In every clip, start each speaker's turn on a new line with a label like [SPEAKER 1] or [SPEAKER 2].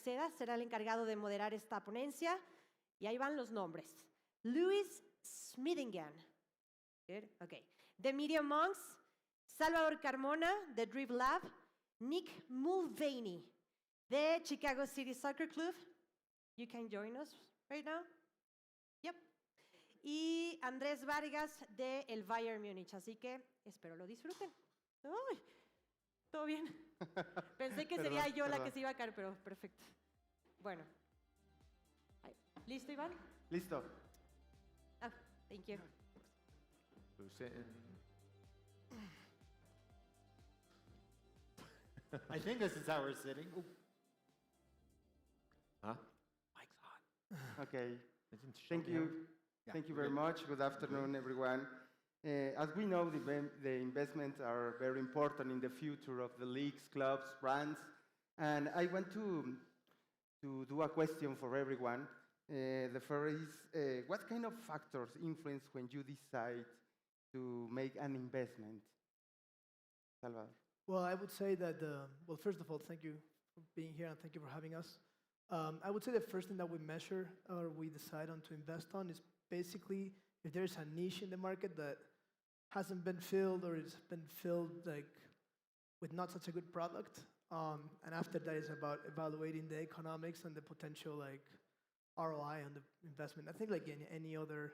[SPEAKER 1] Balmaceda será el encargado de moderar esta ponencia. Y ahí van los nombres. Luis Smithingham. Good? Okay. De Media.Monks, Salvador Carmona, de DribLab, Nick Mulvaney, de Chicago City Soccer Club. You can join us right now. Yep. Y Andrés Vargas, de el Bayern Munich. Así que espero lo disfruten. Uy, todo bien. Pensé que sería yo la que se iba a caer, pero perfecto. Bueno. ¿Listo, Iván?
[SPEAKER 2] Listo.
[SPEAKER 1] Oh, thank you.
[SPEAKER 3] Who's sitting?
[SPEAKER 2] I think this is how we're sitting.
[SPEAKER 3] Huh? Mic's on.
[SPEAKER 2] Okay.
[SPEAKER 3] Thank you.
[SPEAKER 2] Yeah. Thank you very much. Good afternoon, everyone. As we know, the investments are very important in the future of the leagues, clubs, brands. And I want to do a question for everyone. The first is, what kind of factors influence when you decide to make an investment? Salvador.
[SPEAKER 4] Well, I would say that, well, first of all, thank you for being here and thank you for having us. I would say the first thing that we measure or we decide on to invest on is basically if there's a niche in the market that hasn't been filled or it's been filled like with not such a good product. And after that is about evaluating the economics and the potential like ROI on the investment. I think like in any other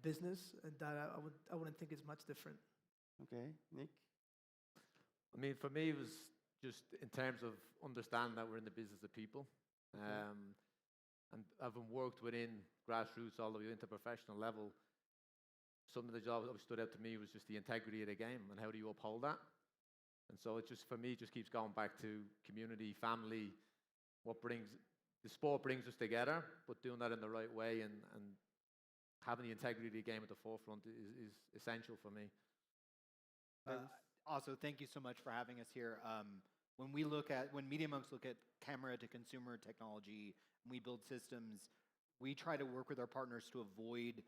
[SPEAKER 4] business, that I wouldn't think it's much different.
[SPEAKER 2] Okay, Nick?
[SPEAKER 3] I mean, for me, it was just in terms of understanding that we're in the business of people. And having worked within grassroots all the way into professional level, some of the jobs that stood out to me was just the integrity of the game and how do you uphold that. And so it just, for me, just keeps going back to community, family, the sport brings us together, but doing that in the right way and having the integrity of the game at the forefront is essential for me.
[SPEAKER 5] Also, thank you so much for having us here. When Media.Monks look at camera to consumer technology, and we build systems, we try to work with our partners to avoid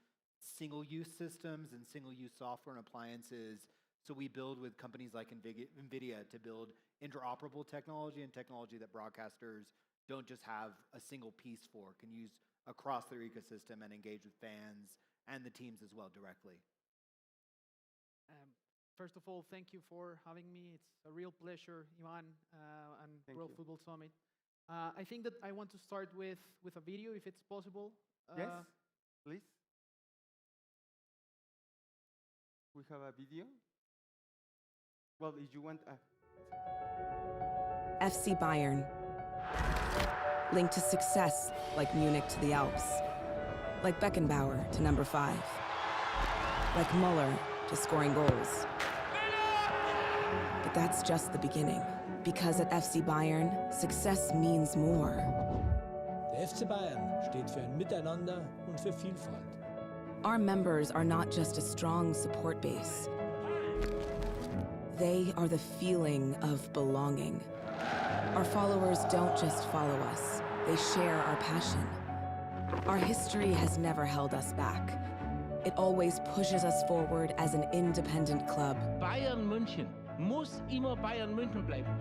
[SPEAKER 5] single-use systems and single-use software and appliances. So we build with companies like NVIDIA to build interoperable technology and technology that broadcasters don't just have a single piece for, can use across their ecosystem and engage with fans and the teams as well directly.
[SPEAKER 6] First of all, thank you for having me. It's a real pleasure, Ivan, and World Football Summit. I think that I want to start with a video, if it's possible.
[SPEAKER 2] Yes, please. We have a video. Well, if you want...
[SPEAKER 7] FC Bayern. Linked to success like Munich to the Alps. Like Beckenbauer to number 5. Like Muller to scoring goals. But that's just the beginning. Because at FC Bayern, success means more.
[SPEAKER 8] Der FC Bayern steht für ein Miteinander und für Vielfalt.
[SPEAKER 7] Our members are not just a strong support base. They are the feeling of belonging. Our followers don't just follow us, they share our passion. Our history has never held us back. It always pushes us forward as an independent club.
[SPEAKER 9] Bayern München muss immer Bayern München bleiben.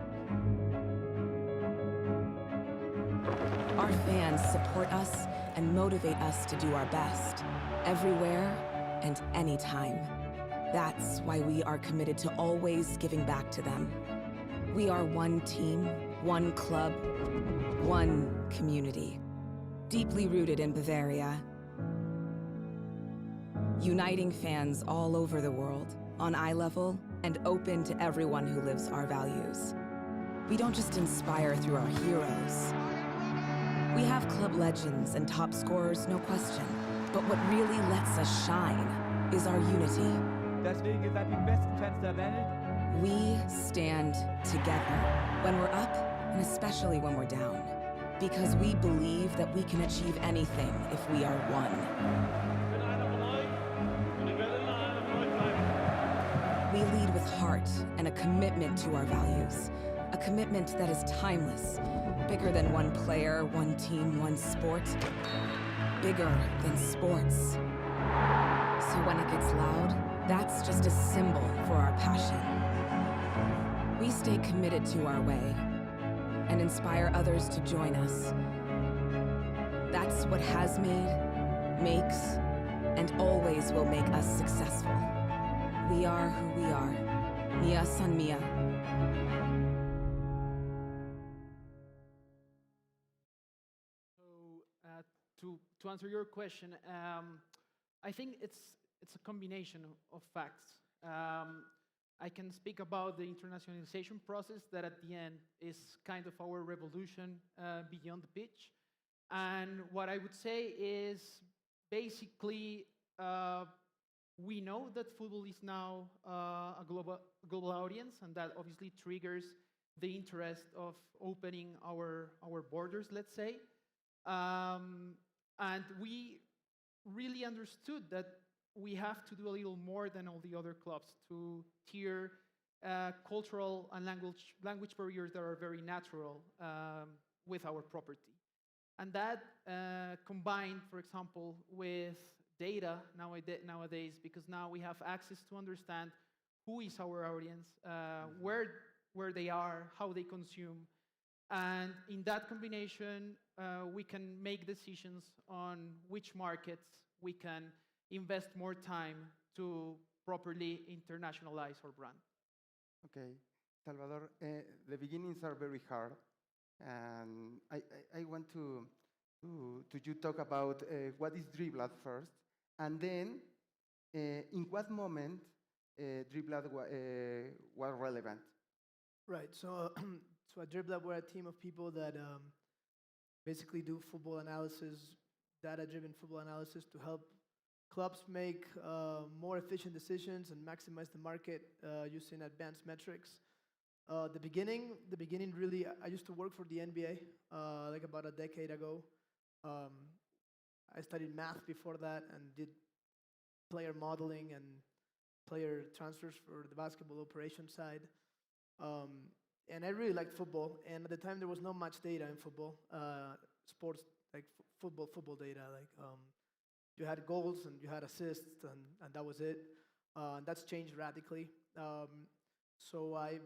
[SPEAKER 7] Our fans support us and motivate us to do our best, everywhere and anytime. That's why we are committed to always giving back to them. We are one team, one club, one community, deeply rooted in Bavaria, uniting fans all over the world, on eye level and open to everyone who lives our values. We don't just inspire through our heroes. We have club legends and top scorers, no question. But what really lets us shine is our unity.
[SPEAKER 9] Deswegen seid ihr die besten Fans der Welt.
[SPEAKER 7] We stand together when we're up and especially when we're down. Because we believe that we can achieve anything if we are one. We lead with heart and a commitment to our values. A commitment that is timeless, bigger than one player, one team, one sport, bigger than sports. So when it gets loud, that's just a symbol for our passion. We stay committed to our way, and inspire others to join us. That's what has made, makes, and always will make us successful. We are who we are. Mia san mia.
[SPEAKER 6] So to answer your question, I think it's a combination of facts. I can speak about the internationalization process that at the end is kind of our revolution beyond the pitch. And what I would say is basically we know that football is now a global audience, and that obviously triggers the interest of opening our borders, let's say. And we really understood that we have to do a little more than all the other clubs to tier cultural and language barriers that are very natural with our property. And that combined, for example, with data nowadays, because now we have access to understand who is our audience, where they are, how they consume. And in that combination, we can make decisions on which markets we can invest more time to properly internationalize our brand.
[SPEAKER 2] Okay, Salvador, the beginnings are very hard, and I want to you talk about what is DribLab first, and then in what moment DribLab was relevant.
[SPEAKER 4] Right. So, so at DribLab, we're a team of people that basically do football analysis, data-driven football analysis to help clubs make more efficient decisions and maximize the market using advanced metrics. The beginning really, I used to work for the NBA like about a decade ago. I studied math before that and did player modeling and player transfers for the basketball operation side. And I really liked football. And at the time, there was not much data in football, sports like football data. Like you had goals and you had assists, and that was it. That's changed radically. So I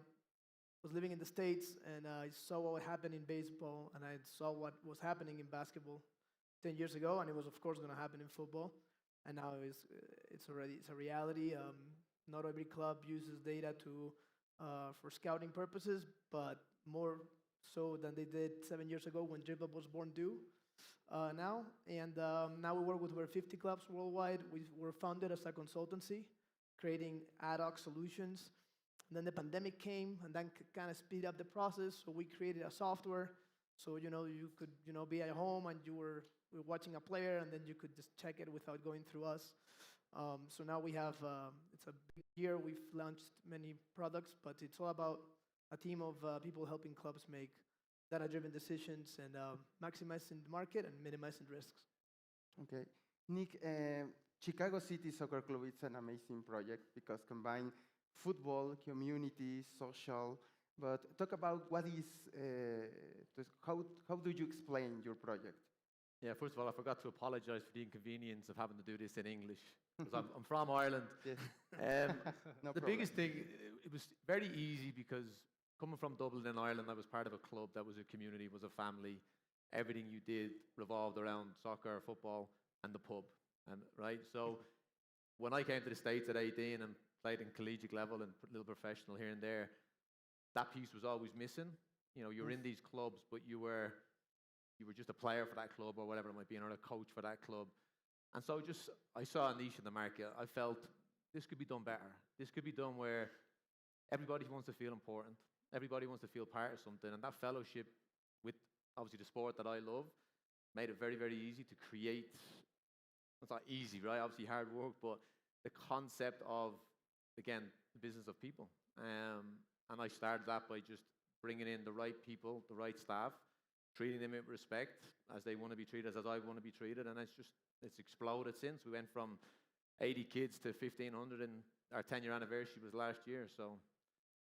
[SPEAKER 4] was living in the States, and I saw what happened in baseball, and I saw what was happening in basketball 10 years ago, and it was, of course, going to happen in football. And now it's a reality. Not every club uses data for scouting purposes, but more so than they did 7 years ago when DribLab was born due now. And now we work with over 50 clubs worldwide. We were founded as a consultancy, creating ad hoc solutions. And then the pandemic came, and then kind of speed up the process. So we created a software, so you could be at home and you were watching a player, and then you could just check it without going through us. So now we have, it's a big year, we've launched many products, but it's all about a team of people helping clubs make data-driven decisions and maximizing the market and minimizing risks.
[SPEAKER 2] Okay. Nick, Chicago City Soccer Club is an amazing project because combine football, community, social, but talk about what is, how do you explain your project?
[SPEAKER 3] Yeah, first of all, I forgot to apologize for the inconvenience of having to do this in English, because I'm from Ireland.
[SPEAKER 2] Yes. No
[SPEAKER 3] The
[SPEAKER 2] problem.
[SPEAKER 3] biggest thing, it was very easy because coming from Dublin in Ireland, I was part of a club that was a community, was a family. Everything you did revolved around soccer, football, and the pub, right? So when I came to the States at 18 and played in collegiate level and a little professional here and there, that piece was always missing. You were in these clubs, but you were just a player for that club or whatever it might be, or a coach for that club. And so I saw a niche in the market. I felt this could be done better. This could be done where everybody wants to feel important. Everybody wants to feel part of something. And that fellowship with, obviously, the sport that I love made it very, very easy to create. It's not easy, right? Obviously, hard work, but the concept of, again, the business of people. And I started that by just bringing in the right people, the right staff, treating them with respect as they want to be treated, as I want to be treated, and it's exploded since. We went from 80 kids to 1,500, and our 10-year anniversary was last year. So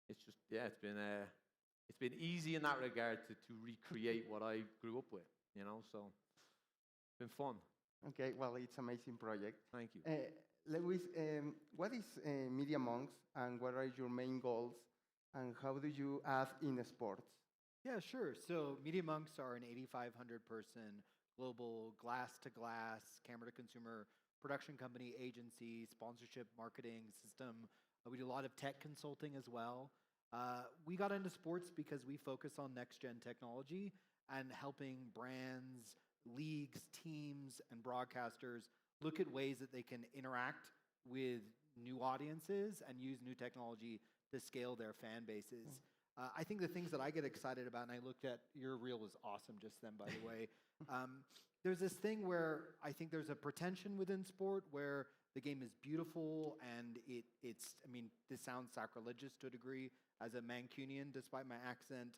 [SPEAKER 3] it's just, yeah, it's been easy in that regard to recreate what I grew up with, so it's been fun.
[SPEAKER 2] Okay, well, it's an amazing project.
[SPEAKER 3] Thank you.
[SPEAKER 2] Lewis, what is Media.Monks, and what are your main goals, and how do you add in sports?
[SPEAKER 5] Yeah, sure. So Media.Monks are an 8,500 person global glass to glass, camera to consumer production company, agency, sponsorship, marketing system. We do a lot of tech consulting as well. We got into sports because we focus on next gen technology and helping brands, leagues, teams, and broadcasters look at ways that they can interact with new audiences and use new technology to scale their fan bases. I think the things that I get excited about, and I looked at your reel was awesome just then, by the way. There's this thing where I think there's a pretension within sport where the game is beautiful and it's, I mean, this sounds sacrilegious to a degree as a Mancunian, despite my accent.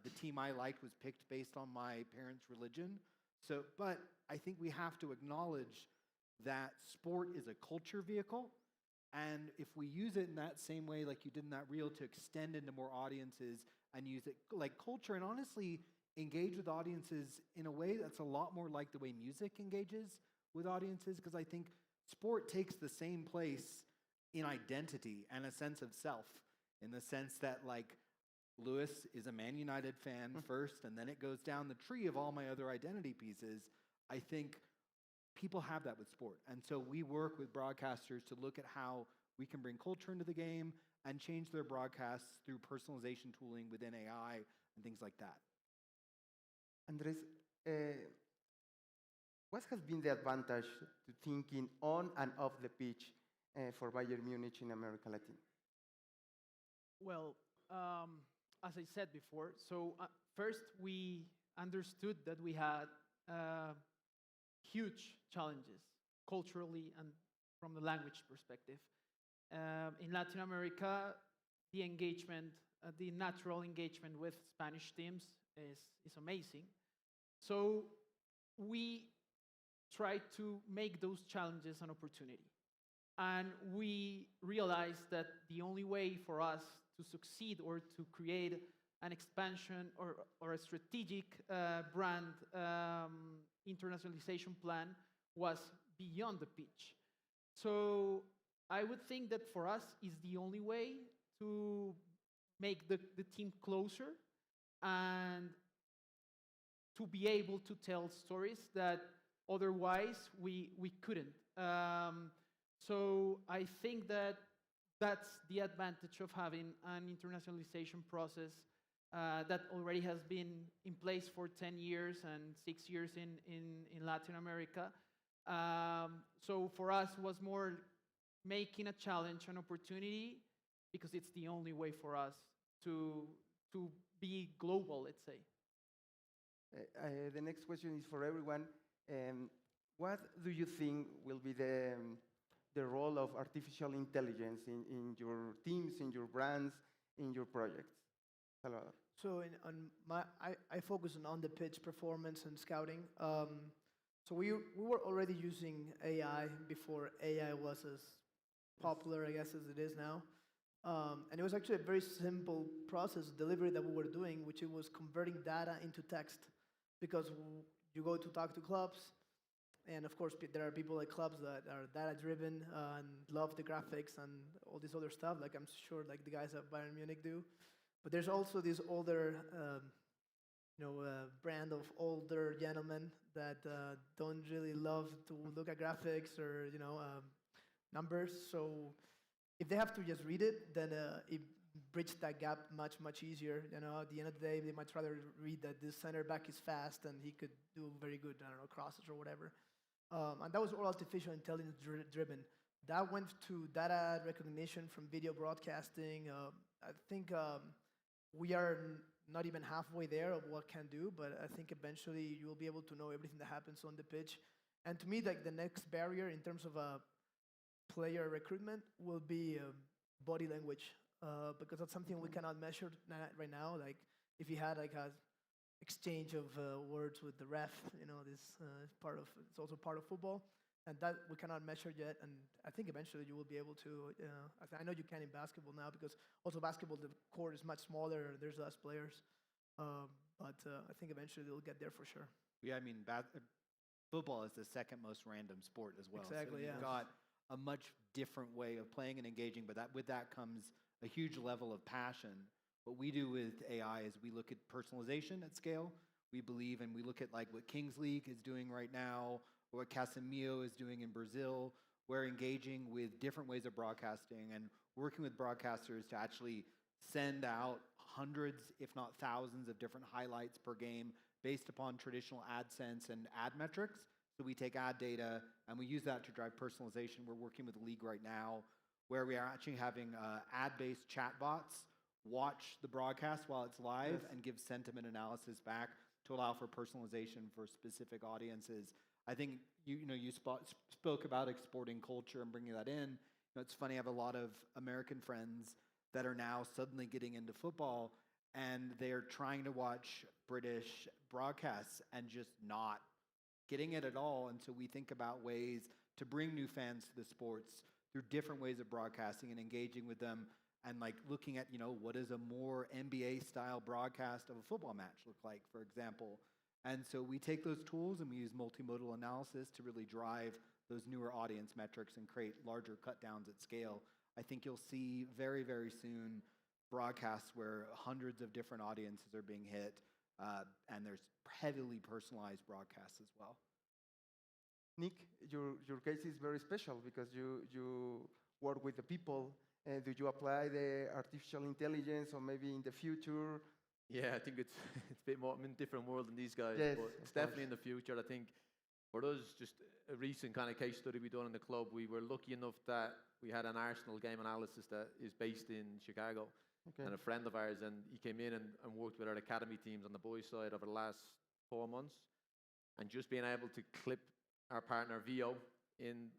[SPEAKER 5] The team I liked was picked based on my parents' religion. So, but I think we have to acknowledge that sport is a culture vehicle. And if we use it in that same way, like you did in that reel, to extend into more audiences and use it like culture and honestly engage with audiences in a way that's a lot more like the way music engages with audiences, because I think sport takes the same place in identity and a sense of self, in the sense that like Lewis is a Man United fan first, and then it goes down the tree of all my other identity pieces. I think people have that with sport. And so we work with broadcasters to look at how we can bring culture into the game and change their broadcasts through personalization tooling within AI and things like that.
[SPEAKER 2] Andres, what has been the advantage to thinking on and off the pitch for Bayern Munich in America Latin?
[SPEAKER 6] Well, as I said before, so first we understood that we had huge challenges culturally and from the language perspective. In Latin America, the engagement, the natural engagement with Spanish teams is amazing. So we try to make those challenges an opportunity. And we realized that the only way for us to succeed or to create an expansion or a strategic brand internationalization plan was beyond the pitch. So I would think that for us is the only way to make the team closer and to be able to tell stories that otherwise we couldn't. So I think that that's the advantage of having an internationalization process that already has been in place for 10 years and 6 years in Latin America. So for us, it was more making a challenge an opportunity because it's the only way for us to be global, let's say.
[SPEAKER 2] The next question is for everyone. What do you think will be the role of artificial intelligence in your teams, in your brands, in your projects? Salvador.
[SPEAKER 4] So I focus on the pitch performance and scouting. So we were already using AI before AI was as popular, I guess, as it is now. And it was actually a very simple process delivery that we were doing, which it was converting data into text. Because you go to talk to clubs, and of course there are people at clubs that are data-driven and love the graphics and all this other stuff, like I'm sure like the guys at Bayern Munich do. But there's also this older, brand of older gentlemen that don't really love to look at graphics or numbers. So if they have to just read it, then it bridges that gap much easier. At the end of the day, they might rather read that this center back is fast and he could do very good, crosses or whatever. And that was all artificial intelligence driven. That went to data recognition from video broadcasting. I think we are not even halfway there of what can do, but I think eventually you will be able to know everything that happens on the pitch. And to me, like the next barrier in terms of player recruitment will be body language, because that's something we cannot measure right now. Like if you had like a exchange of words with the ref, this it's also part of football, and that we cannot measure yet. And I think eventually you will be able to. I know you can in basketball now because also basketball the court is much smaller. There's less players, but I think eventually they'll get there for sure.
[SPEAKER 5] Yeah, I mean, football is the second most random sport as well.
[SPEAKER 4] Exactly.
[SPEAKER 5] So you've got a much different way of playing and engaging, but with that comes a huge level of passion, What we do with AI is we look at personalization at scale. We believe and we look at like what Kings League is doing right now, or what Casemiro is doing in Brazil. We're engaging with different ways of broadcasting and working with broadcasters to actually send out hundreds, if not thousands, of different highlights per game based upon traditional AdSense and ad metrics. So we take ad data and we use that to drive personalization. We're working with the league right now where we are actually having ad-based chatbots watch the broadcast while it's live and give sentiment analysis back to allow for personalization for specific audiences. I think you spoke about exporting culture and bringing that in. It's funny, I have a lot of American friends that are now suddenly getting into football and they're trying to watch British broadcasts and just not getting it at all. And so we think about ways to bring new fans to the sports through different ways of broadcasting and engaging with them and like looking at, what does a more NBA style broadcast of a football match look like, for example. And so we take those tools and we use multimodal analysis to really drive those newer audience metrics and create larger cut downs at scale. I think you'll see very, very soon broadcasts where hundreds of different audiences are being hit, and there's heavily personalized broadcasts as well.
[SPEAKER 2] Nick, your case is very special because you work with the people. Do you apply the artificial intelligence or maybe in the future?
[SPEAKER 3] Yeah, I think it's a bit more, I'm in a different world than these guys,
[SPEAKER 2] Yes,
[SPEAKER 3] but it's definitely in the future. I think for us, just a recent kind of case study we done in the club, we were lucky enough that we had an Arsenal game analysis that is based in Chicago.
[SPEAKER 2] Okay.
[SPEAKER 3] And a friend of ours, and he came in and worked with our academy teams on the boys' side over the last 4 months. And just being able to clip our partner Vio in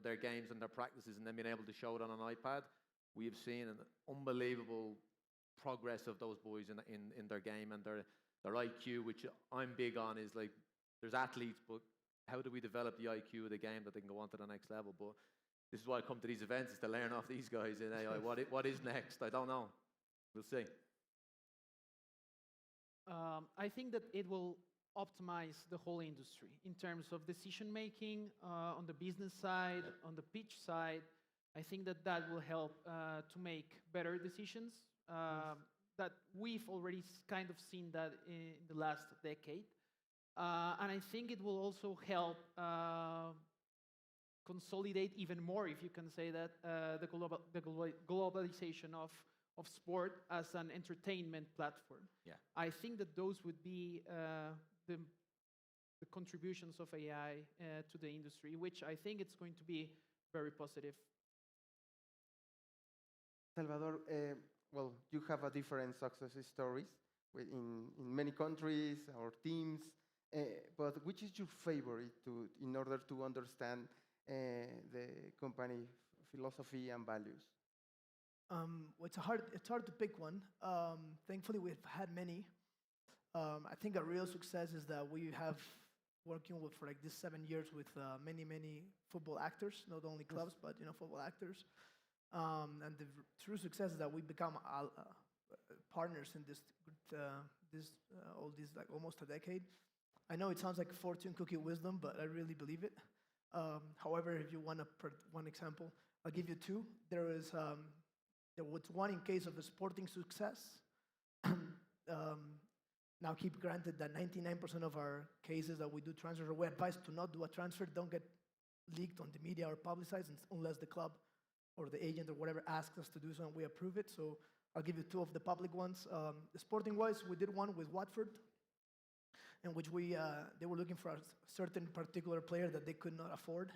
[SPEAKER 3] their games and their practices and then being able to show it on an iPad, we have seen an unbelievable progress of those boys in their game and their IQ, which I'm big on, is like there's athletes, but how do we develop the IQ of the game that they can go on to the next level? But this is why I come to these events, is to learn off these guys in AI. What is next? I don't know. We'll see.
[SPEAKER 6] I think that it will optimize the whole industry in terms of decision making on the business side, on the pitch side. I think that will help to make better decisions. That we've already kind of seen that in the last decade. And I think it will also help consolidate even more, if you can say that, the globalization of sport as an entertainment platform.
[SPEAKER 5] Yeah.
[SPEAKER 6] I think that those would be the contributions of AI to the industry, which I think it's going to be very positive.
[SPEAKER 2] Salvador, well, you have a different success stories in many countries or teams, but which is your favorite in order to understand the company philosophy and values?
[SPEAKER 4] It's hard to pick one. Thankfully, we've had many. I think a real success is that we have working with for like this 7 years with many football actors, not only clubs, but football actors. And the true success is that we become partners in this like almost a decade. I know it sounds like fortune cookie wisdom, but I really believe it. However, if you want one example, I'll give you two. There was one in case of a sporting success. Now keep granted that 99% of our cases that we do transfers, or we advise to not do a transfer, don't get leaked on the media or publicized unless the club or the agent or whatever asks us to do so and we approve it. So I'll give you two of the public ones. Sporting-wise, we did one with Watford, in which they were looking for a certain particular player that they could not afford.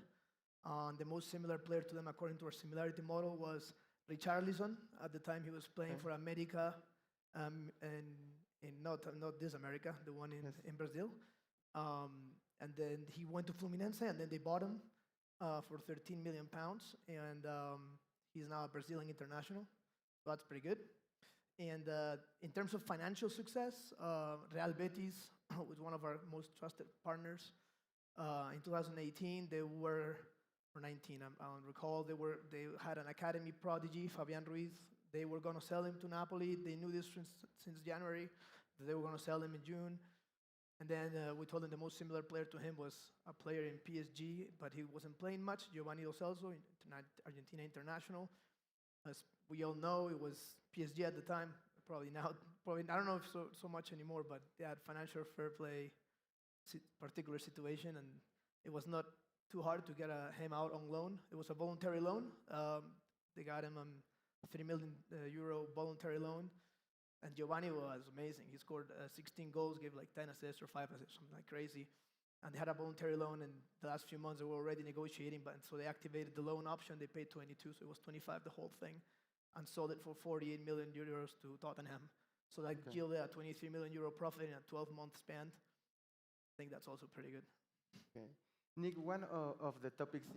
[SPEAKER 4] The most similar player to them, according to our similarity model, was Richarlison. At the time, he was playing for America, and not this America, the one in Brazil. And then he went to Fluminense, and then they bought him for 13 million pounds, and he's now a Brazilian international. So that's pretty good. And in terms of financial success, Real Betis was one of our most trusted partners. In 2018, they were, or 19, I don't recall, they had an academy prodigy, Fabian Ruiz. They were going to sell him to Napoli. They knew this since January. They were going to sell him in June. And then we told them the most similar player to him was a player in PSG, but he wasn't playing much, Giovanni Lo Celso, Argentina international. As we all know, it was PSG at the time, probably now, I don't know if so much anymore, but they had financial fair play particular situation, and it was not too hard to get him out on loan. It was a voluntary loan. They got him on a 3 million euro voluntary loan. And Giovanni was amazing. He scored 16 goals, gave like 10 assists or 5 assists, something like crazy. And they had a voluntary loan, and the last few months they were already negotiating, but so they activated the loan option. They paid 22, so it was 25 the whole thing, and sold it for 48 million euros to Tottenham. So that yielded a 23 million euro profit in a 12-month span. I think that's also pretty good.
[SPEAKER 2] Okay. Nick, one of the topics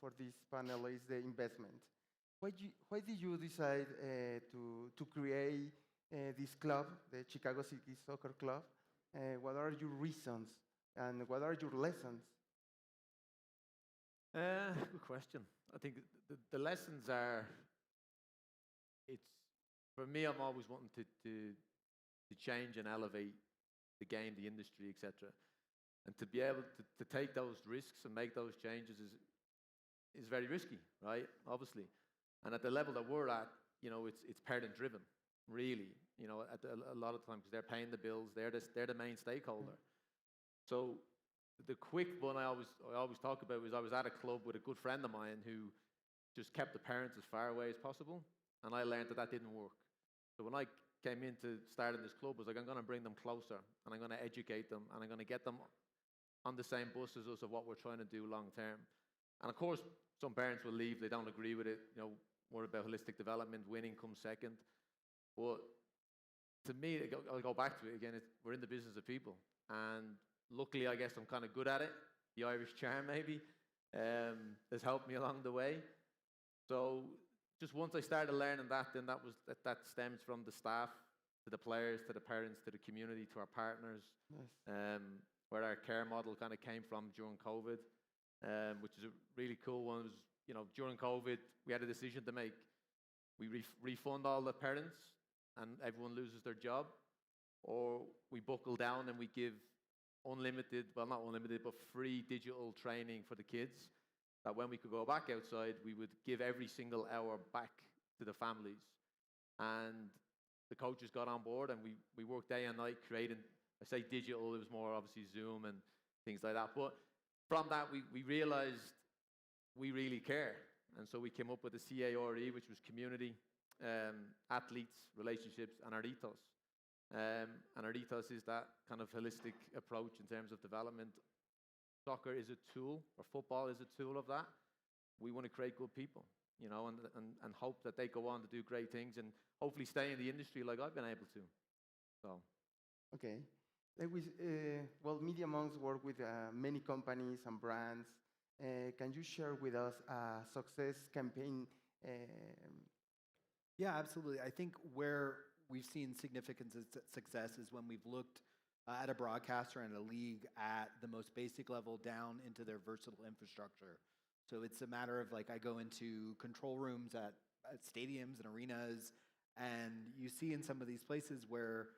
[SPEAKER 2] for this panel is the investment. Why did you decide to create this club, the Chicago City Soccer Club? What are your reasons and what are your lessons?
[SPEAKER 3] Good question. I think the lessons are, for me, I'm always wanting to change and elevate the game, the industry, etc. And to be able to take those risks and make those changes is very risky, right? Obviously. And at the level that we're at, it's parent driven, really. At a lot of times, because they're paying the bills, they're the main stakeholder. So the quick one I always talk about was I was at a club with a good friend of mine who just kept the parents as far away as possible, and I learned that didn't work. So when I came into starting this club, I was like, I'm going to bring them closer, and I'm going to educate them, and I'm going to get them on the same bus as us of what we're trying to do long term. And of course, some parents will leave, they don't agree with it, we're about holistic development, winning comes second. But to me, I'll go back to it again, we're in the business of people. And luckily, I guess I'm kind of good at it. The Irish charm, maybe, has helped me along the way. So just once I started learning that, then that stems from the staff, to the players, to the parents, to the community, to our partners. Yes. Where our care model kind of came from during COVID, which is a really cool one. It was, during COVID, we had a decision to make. We refund all the parents and everyone loses their job, or we buckle down and we give unlimited, well, not unlimited, but free digital training for the kids, that when we could go back outside, we would give every single hour back to the families. And the coaches got on board, and we worked day and night creating, I say digital, it was more obviously Zoom and things like that. But from that, we realized we really care. And so we came up with the CARE, which was community, athletes, relationships, and our ethos. And our ethos is that kind of holistic approach in terms of development. Soccer is a tool, or football is a tool of that. We want to create good people, and hope that they go on to do great things and hopefully stay in the industry like I've been able to. So.
[SPEAKER 2] Okay. Media.Monks work with many companies and brands. Can you share with us a success campaign?
[SPEAKER 5] Yeah, absolutely. I think where we've seen significant success is when we've looked at a broadcaster and a league at the most basic level down into their versatile infrastructure. So it's a matter of I go into control rooms at stadiums and arenas, and you see in some of these places where,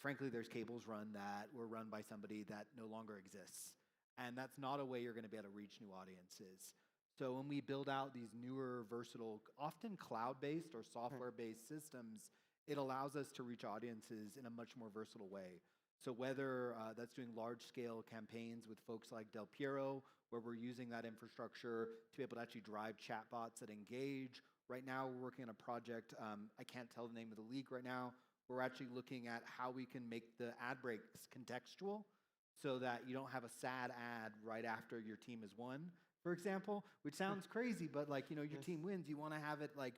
[SPEAKER 5] frankly, there's cables that were run by somebody that no longer exists. And that's not a way you're going to be able to reach new audiences. So when we build out these newer, versatile, often cloud-based or software-based systems, it allows us to reach audiences in a much more versatile way. So whether that's doing large-scale campaigns with folks like Del Piero, where we're using that infrastructure to be able to actually drive chatbots that engage. Right now, we're working on a project, I can't tell the name of the league right now. We're actually looking at how we can make the ad breaks contextual so that you don't have a sad ad right after your team has won, for example, which sounds crazy, but your team wins, you want to have it right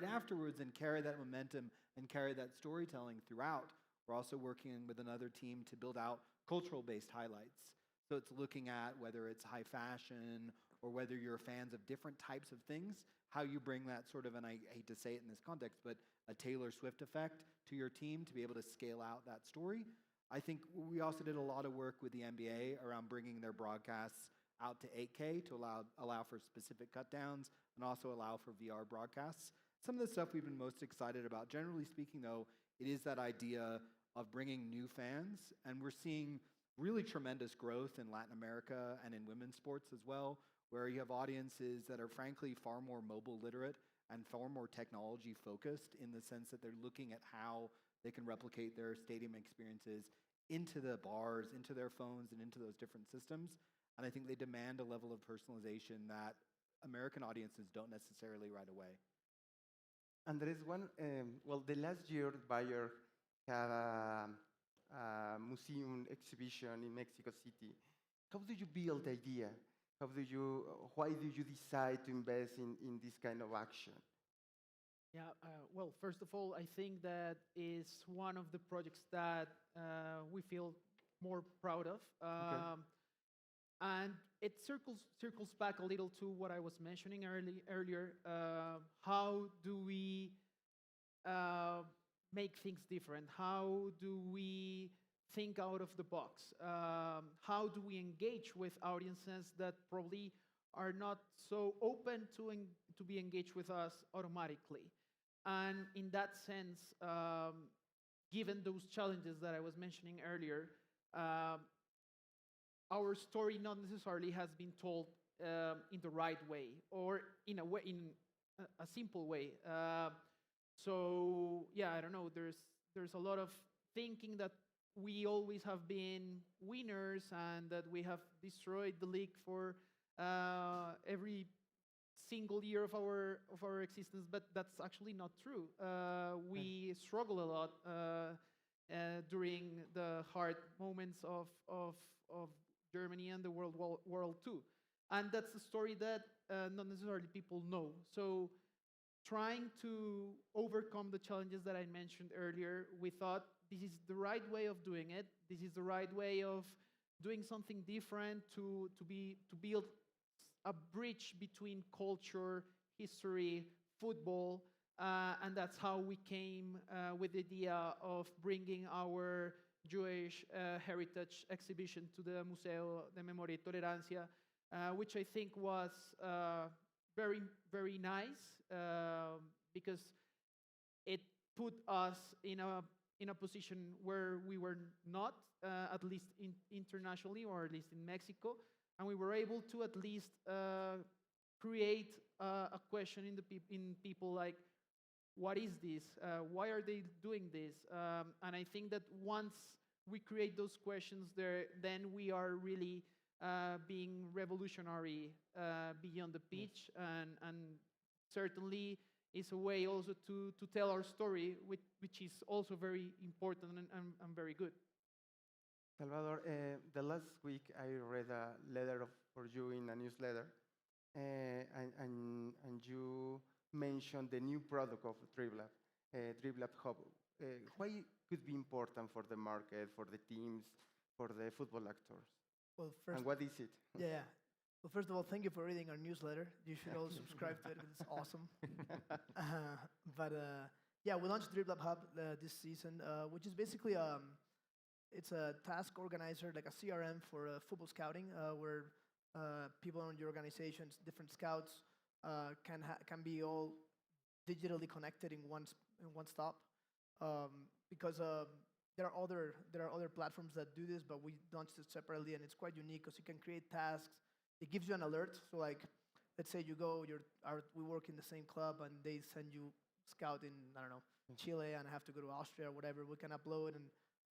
[SPEAKER 5] afterwards and carry that momentum and carry that storytelling throughout. We're also working with another team to build out cultural-based highlights. So it's looking at whether it's high fashion or whether you're fans of different types of things, how you bring that sort of, and I hate to say it in this context, but a Taylor Swift effect to your team to be able to scale out that story. I think we also did a lot of work with the NBA around bringing their broadcasts out to 8K to allow for specific cut downs and also allow for VR broadcasts. Some of the stuff we've been most excited about, generally speaking though, it is that idea of bringing new fans, and we're seeing really tremendous growth in Latin America and in women's sports as well, where you have audiences that are frankly far more mobile literate and far more technology focused in the sense that they're looking at how they can replicate their stadium experiences into the bars, into their phones, and into those different systems. And I think they demand a level of personalization that American audiences don't necessarily right away.
[SPEAKER 2] And there is one, well, the last year, Bayer had a museum exhibition in Mexico City. How do you build the idea? Why do you decide to invest in this kind of action?
[SPEAKER 6] Yeah, well, first of all, I think that is one of the projects that we feel more proud of. And it circles back a little to what I was mentioning earlier. How do we make things different? How do we think out of the box? How do we engage with audiences that probably are not so open to be engaged with us automatically? And in that sense, given those challenges that I was mentioning earlier, our story not necessarily has been told in the right way or in a simple way. So yeah, I don't know. There's a lot of thinking that we always have been winners and that we have destroyed the league for every single year of our existence, but that's actually not true. We struggle a lot during the hard moments of Germany and the world too, and that's a story that not necessarily people know. So, trying to overcome the challenges that I mentioned earlier, we thought this is the right way of doing it. This is the right way of doing something different to build a bridge between culture, history, football, and that's how we came with the idea of bringing our Jewish heritage exhibition to the Museo de Memoria y Tolerancia, which I think was very, very nice because it put us in a position where we were not, at least internationally or at least in Mexico, and we were able to at least create a question in people like, what is this? Why are they doing this? And I think that once we create those questions then we are really being revolutionary beyond the pitch, and certainly is a way also to tell our story, which is also very important and very good.
[SPEAKER 2] Salvador, the last week I read a letter for you in a newsletter, and you mentioned the new product of DribLab, DribLab Hub. Why it could be important for the market, for the teams, for the football actors?
[SPEAKER 4] Well, first,
[SPEAKER 2] and what is it?
[SPEAKER 4] Yeah. Well, first of all, thank you for reading our newsletter. You should all subscribe to it. It's awesome. Yeah, we launched DribLab Hub this season, which is basically it's a task organizer, like a CRM for football scouting, where people in your organizations, different scouts, can be all digitally connected in one stop. Because there are other platforms that do this, but we launched it separately, and it's quite unique because you can create tasks. It gives you an alert. So like, let's say you go, we work in the same club, and they send you scout in, I don't know, Chile, and I have to go to Austria or whatever. We can upload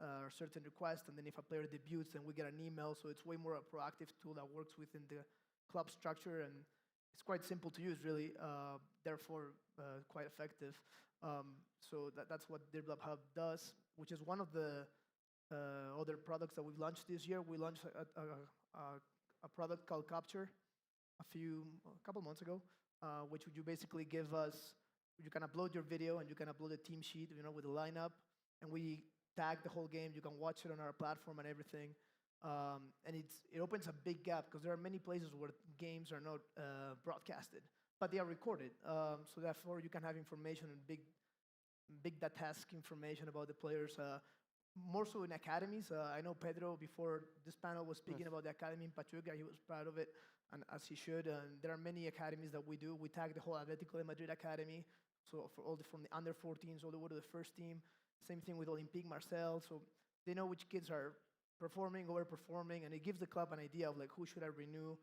[SPEAKER 4] a certain request, and then if a player debuts, then we get an email. So it's way more a proactive tool that works within the club structure, and it's quite simple to use, really. Therefore, quite effective. So that's what DribLab Hub does, which is one of the other products that we've launched this year. We launched a product called Capture a couple months ago, which you basically give us. You can upload your video and you can upload a team sheet, with the lineup, and we tag the whole game. You can watch it on our platform and everything. And it opens a big gap because there are many places where games are not broadcasted, but they are recorded. So therefore, you can have information and big that task information about the players. More so in academies. I know Pedro, before this panel, was speaking about the academy in Pachuca. He was proud of it, and as he should. And there are many academies that we do. We tag the whole Atletico de Madrid academy, so from the under 14s all the way to the first team. Same thing with Olympique Marseille. So they know which kids are performing, overperforming, and it gives the club an idea of like who should I renew,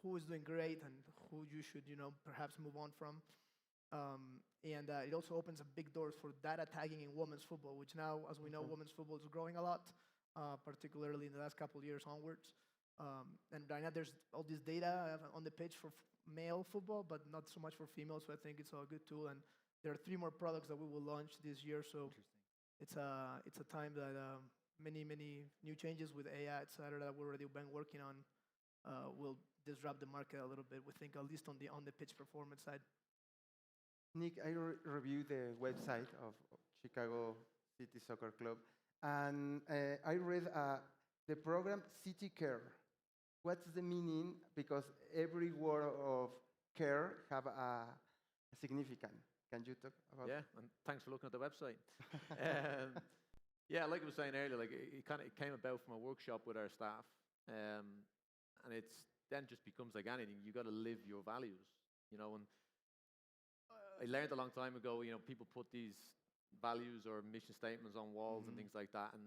[SPEAKER 4] who is doing great, and who you should, perhaps move on from. And it also opens up big doors for data tagging in women's football, which now, as we know, women's football is growing a lot, particularly in the last couple of years onwards. And right now there's all this data on the pitch for male football, but not so much for female, so I think it's a good tool. And there are 3 more products that we will launch this year, so it's a time that many new changes with AI, et cetera, that we've already been working on will disrupt the market a little bit, we think, at least on the pitch performance side.
[SPEAKER 2] Nick, I reviewed the website of Chicago City Soccer Club, and I read the program City Care. What's the meaning? Because every word of care have a significance. Can you talk about?
[SPEAKER 3] Yeah, and thanks for looking at the website. Yeah, like I was saying earlier, like it came about from a workshop with our staff, and it's then just becomes like anything. You got to live your values, And I learned a long time ago, people put these values or mission statements on walls and things like that, and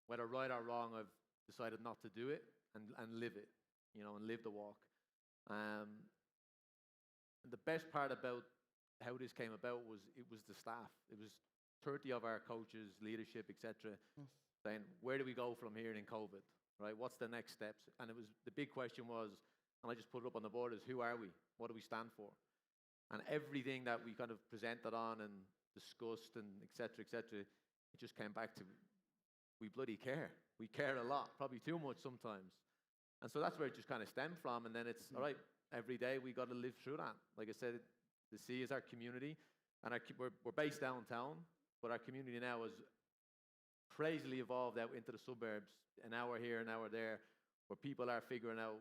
[SPEAKER 3] whether right or wrong, I've decided not to do it and live it, and live the walk. And the best part about how this came about was the staff. It was 30 of our coaches, leadership, etc., saying, where do we go from here in COVID, right? What's the next steps? And the big question was, and I just put it up on the board, is who are we? What do we stand for? And everything that we kind of presented on and discussed and etc., it just came back to, we bloody care. We care a lot, probably too much sometimes. And so that's where it just kind of stemmed from. And then it's, all right, every day we got to live through that. Like I said, the sea is our community, and we're based downtown, but our community now has crazily evolved out into the suburbs, an hour here, an hour there, where people are figuring out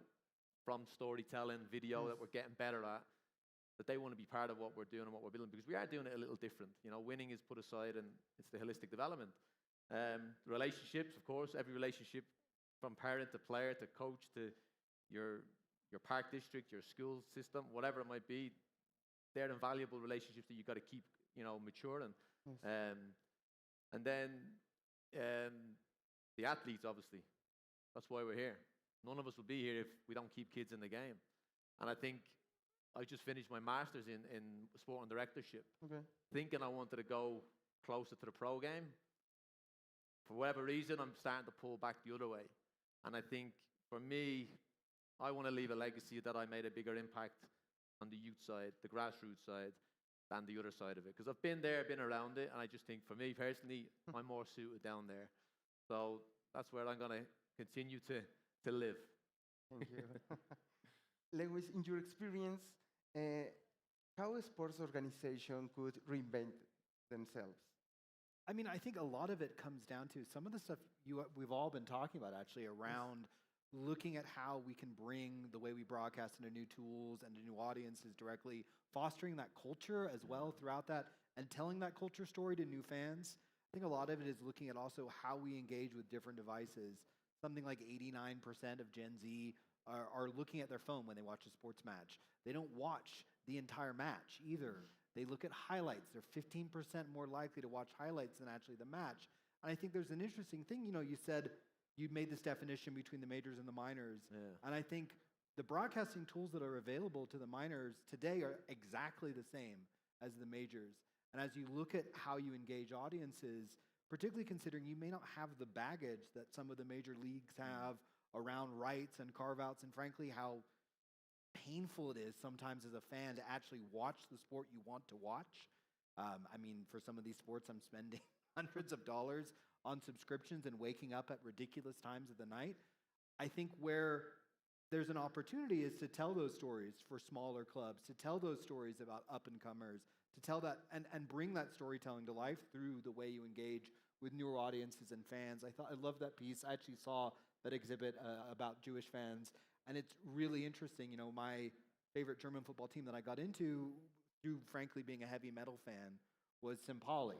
[SPEAKER 3] from storytelling, video that we're getting better at, that they want to be part of what we're doing and what we're building, because we are doing it a little different. Winning is put aside, and it's the holistic development. Relationships, of course, every relationship from parent to player to coach to your park district, your school system, whatever it might be, they're invaluable relationships that you've got to keep, maturing. And then the athletes, obviously, that's why we're here. None of us would be here if we don't keep kids in the game. And I think I just finished my master's in sport and directorship, thinking I wanted to go closer to the pro game. For whatever reason, I'm starting to pull back the other way. And I think, for me, I want to leave a legacy that I made a bigger impact on the youth side, the grassroots side, than the other side of it. Because I've been there, been around it, and I just think, for me personally, I'm more suited down there. So that's where I'm going to continue to live.
[SPEAKER 2] Thank you. Lewis, in your experience, how a sports organization could reinvent themselves?
[SPEAKER 5] I mean, I think a lot of it comes down to some of the stuff we've all been talking about, actually, around looking at how we can bring the way we broadcast into new tools and to new audiences directly, fostering that culture as well throughout that, and telling that culture story to new fans. I think a lot of it is looking at also how we engage with different devices. Something like 89% of Gen Z are looking at their phone when they watch a sports match. They don't watch the entire match either. They look at highlights. They're 15% more likely to watch highlights than actually the match. And I think there's an interesting thing. You said you made this definition between the majors and the minors. Yeah. And I think the broadcasting tools that are available to the minors today are exactly the same as the majors. And as you look at how you engage audiences, particularly considering you may not have the baggage that some of the major leagues have around rights and carve-outs, and frankly, how painful it is sometimes as a fan to actually watch the sport you want to watch. I mean, for some of these sports, I'm spending hundreds of dollars on subscriptions and waking up at ridiculous times of the night. I think where there's an opportunity is to tell those stories for smaller clubs, to tell those stories about up-and-comers, to tell that and bring that storytelling to life through the way you engage with newer audiences and fans. I love that piece. I actually saw that exhibit about Jewish fans, and it's really interesting. My favorite German football team that I got into, through frankly being a heavy metal fan, was Simpali.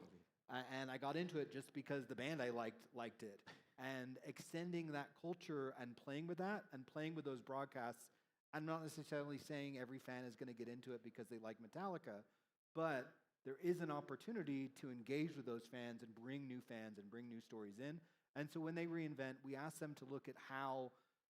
[SPEAKER 5] And I got into it just because the band I liked it. And extending that culture and playing with that and playing with those broadcasts, I'm not necessarily saying every fan is going to get into it because they like Metallica, but there is an opportunity to engage with those fans and bring new fans and bring new stories in. And so when they reinvent, we ask them to look at how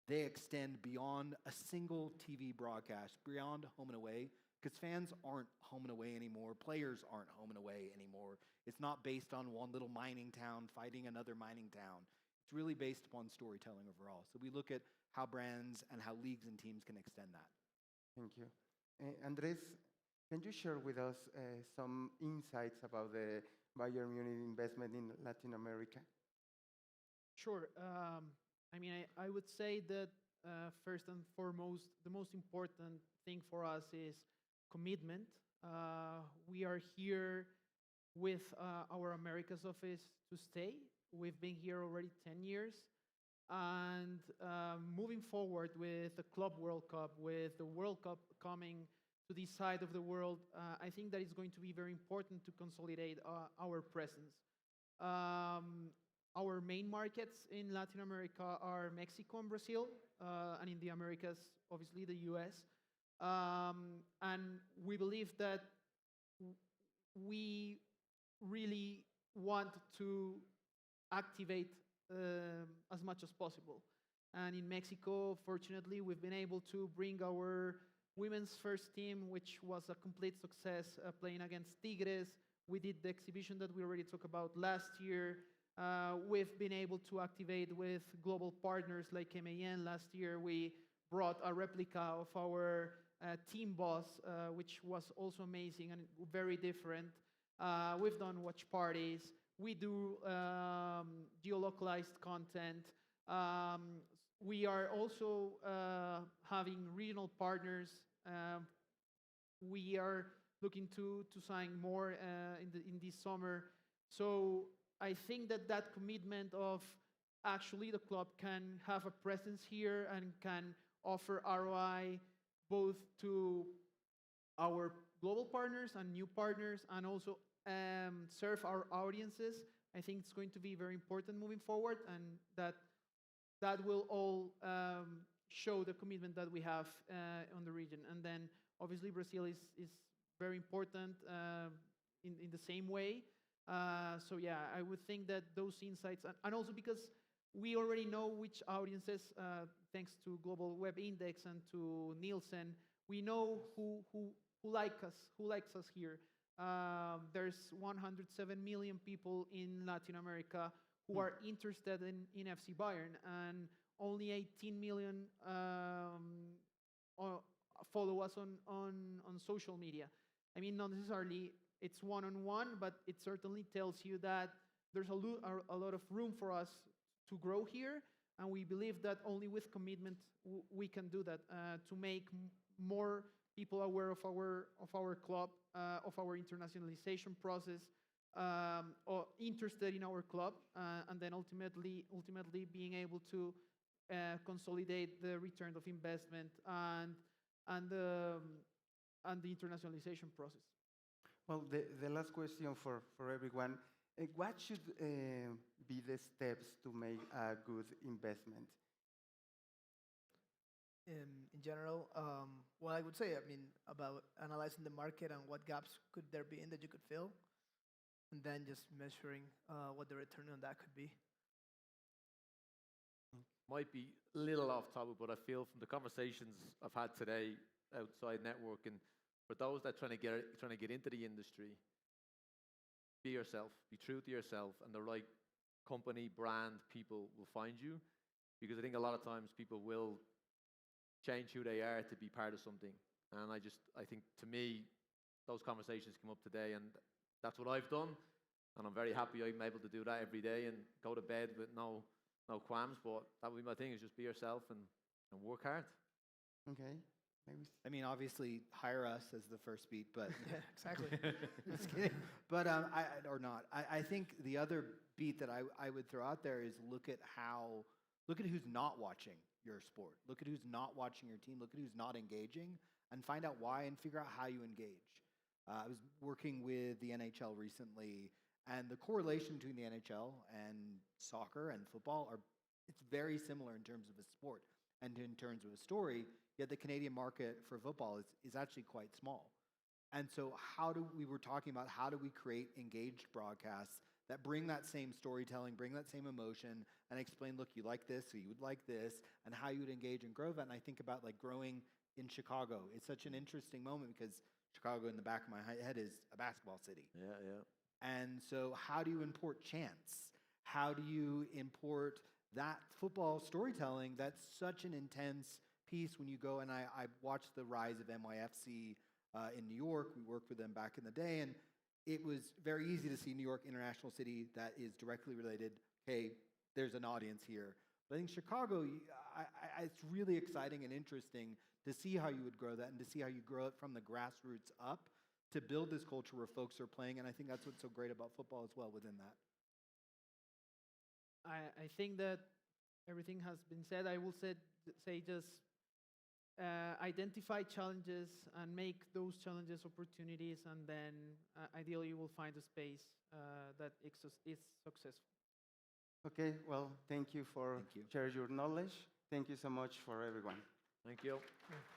[SPEAKER 5] they extend beyond a single TV broadcast, beyond home and away, because fans aren't home and away anymore. Players aren't home and away anymore. It's not based on one little mining town fighting another mining town. It's really based upon storytelling overall. So we look at how brands and how leagues and teams can extend that.
[SPEAKER 2] Thank you. Andres, can you share with us some insights about the Bayern Munich investment in Latin America?
[SPEAKER 6] Sure. I mean, I would say that first and foremost, the most important thing for us is commitment. We are here with our Americas office to stay. We've been here already 10 years. And moving forward with the Club World Cup, with the World Cup coming to this side of the world, I think that it's going to be very important to consolidate our presence. Our main markets in Latin America are Mexico and Brazil, and in the Americas, obviously the US. And we believe that we really want to activate as much as possible. And in Mexico, fortunately, we've been able to bring our women's first team, which was a complete success, playing against Tigres. We did the exhibition that we already talked about last year. We've been able to activate with global partners like MAN. Last year, we brought a replica of our team boss, which was also amazing and very different. We've done watch parties. We do geolocalized content. We are also having regional partners. We are looking to sign more in this summer. So I think that commitment of actually the club can have a presence here and can offer ROI both to our global partners and new partners, and also serve our audiences. I think it's going to be very important moving forward, and that will all show the commitment that we have on the region. And then obviously Brazil is very important in the same way. So yeah, I would think that those insights, and also because we already know which audiences, thanks to Global Web Index and to Nielsen, we know who likes us here. There's 107 million people in Latin America who are interested in FC Bayern, and only 18 million follow us on social media. I mean, not necessarily it's one-on-one, but it certainly tells you that there's a lot of room for us to grow here, and we believe that only with commitment we can do that, to make more people aware of our club, of our internationalization process, or interested in our club, and then ultimately being able to consolidate the return of investment and the internationalization process.
[SPEAKER 2] Well, the last question for everyone. What should be the steps to make a good investment?
[SPEAKER 4] In general, well, I would say, I mean, about analyzing the market and what gaps could there be in that you could fill, and then just measuring what the return on that could be.
[SPEAKER 3] Might be a little off topic, but I feel from the conversations I've had today outside networking, for those that trying to get into the industry, be yourself, be true to yourself, and the right company, brand, people will find you. Because I think a lot of times people will change who they are to be part of something. And I think to me, those conversations come up today, and that's what I've done. And I'm very happy I'm able to do that every day and go to bed with no qualms. But that would be my thing, is just be yourself and work hard.
[SPEAKER 2] Okay.
[SPEAKER 5] I mean, obviously, hire us as the first beat, but
[SPEAKER 4] Yeah, exactly.
[SPEAKER 5] just kidding. But I think the other beat that I would throw out there is look at who's not watching your sport. Look at who's not watching your team. Look at who's not engaging, and find out why and figure out how you engage. I was working with the NHL recently, and the correlation between the NHL and soccer and football it's very similar in terms of a sport and in terms of a story. Yet the Canadian market for football is actually quite small. And so we were talking about how do we create engaged broadcasts that bring that same storytelling, bring that same emotion, and explain, look, you like this, so you would like this, and how you would engage and grow that. And I think about like growing in Chicago. It's such an interesting moment because Chicago in the back of my head is a basketball city.
[SPEAKER 3] Yeah, yeah.
[SPEAKER 5] And so how do you import chants? How do you import that football storytelling that's such an intense piece when you go, and I watched the rise of NYFC in New York. We worked with them back in the day, and it was very easy to see New York International City that is directly related. Okay, there's an audience here. But I think Chicago, it's really exciting and interesting to see how you would grow that and to see how you grow it from the grassroots up to build this culture where folks are playing. And I think that's what's so great about football as well within that.
[SPEAKER 6] I think that everything has been said. I will say just identify challenges and make those challenges opportunities, and then ideally you will find a space that is successful.
[SPEAKER 2] Okay, well, thank you for sharing your knowledge. Thank you so much for everyone.
[SPEAKER 3] Thank you.
[SPEAKER 6] Yeah.